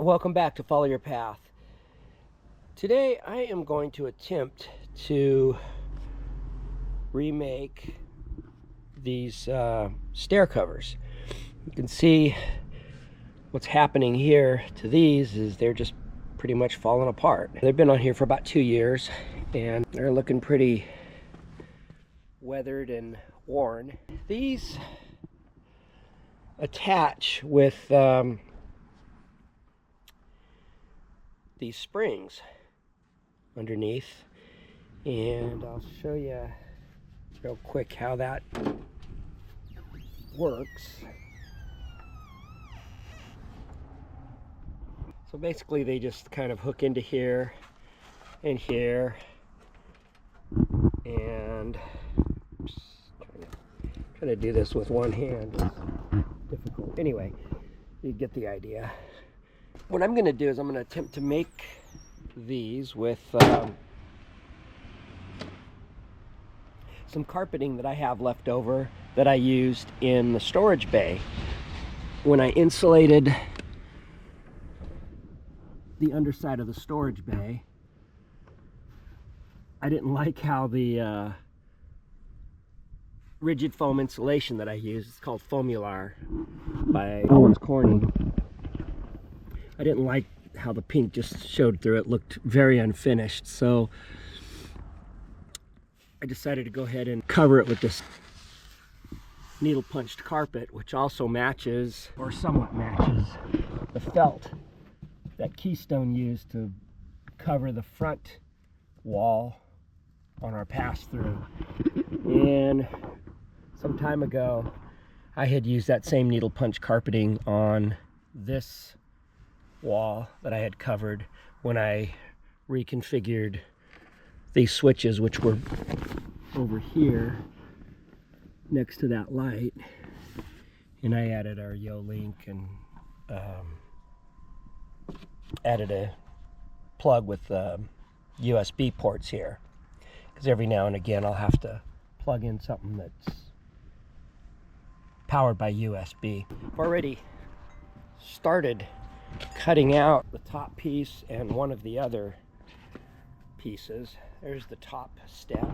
Welcome back to Follow Your Path. Today I am going to attempt to remake these stair covers. You can see what's happening here to these is they're just pretty much falling apart. They've been on here for about 2 years and they're looking pretty weathered and worn. These attach with these springs underneath, and I'll show you real quick how that works. So basically they just kind of hook into here and here, and just trying to do this with one hand is difficult. Anyway, you get the idea. What I'm going to do is I'm going to attempt to make these with some carpeting that I have left over that I used in the storage bay. When I insulated the underside of the storage bay, I didn't like how the rigid foam insulation that I used, it's called Foamular by Owens Corning. I didn't like how the pink just showed through. It looked very unfinished, so I decided to go ahead and cover it with this needle punched carpet, which also matches, or somewhat matches, the felt that Keystone used to cover the front wall on our pass-through. And some time ago I had used that same needle punch carpeting on this wall that I had covered when I reconfigured these switches, which were over here next to that light, and I added our Yo-Link and added a plug with USB ports here, because every now and again I'll have to plug in something that's powered by USB. I've already started cutting out the top piece and one of the other pieces. There's the top step.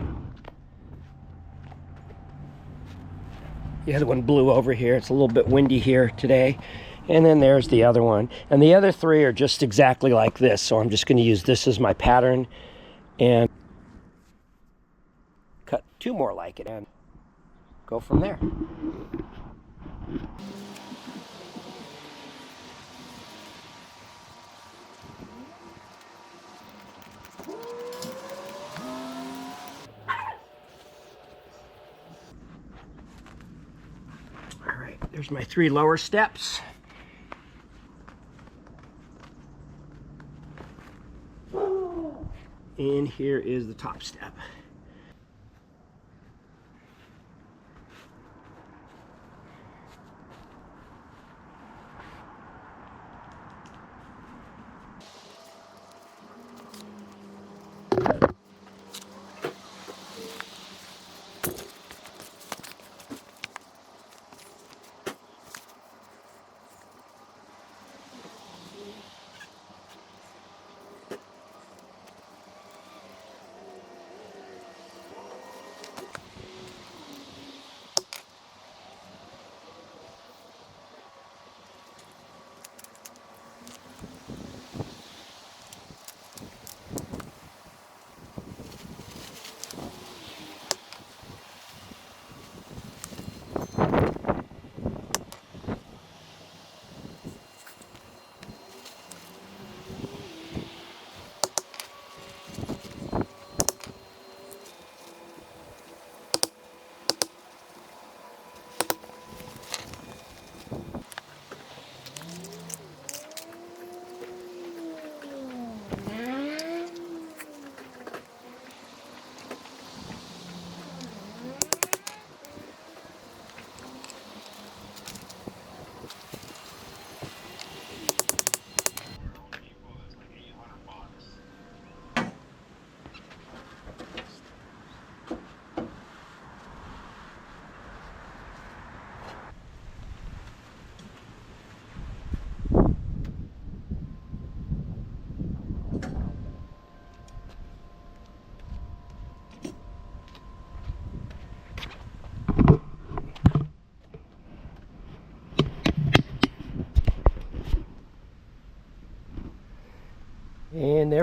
The other one blew over here. It's a little bit windy here today. And then there's the other one. And the other three are just exactly like this. So I'm just going to use this as my pattern and cut 2 more like it and go from there. There's my 3 lower steps. And here is the top step.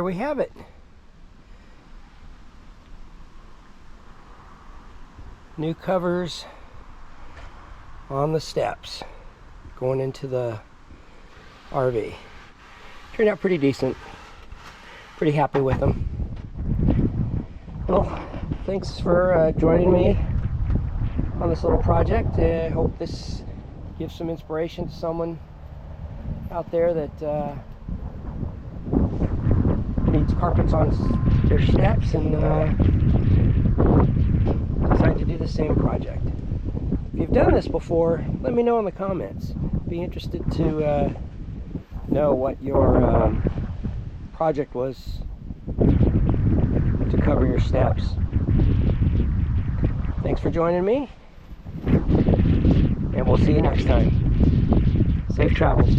there we have it. New covers on the steps going into the RV. Turned out pretty decent. Pretty happy with them. Well, thanks for joining me on this little project. I hope this gives some inspiration to someone out there that needs carpets on their steps and decide to do the same project. If you've done this before, let me know in the comments. Be interested to know what your project was to cover your steps. Thanks for joining me, and we'll see you next time. Safe travels.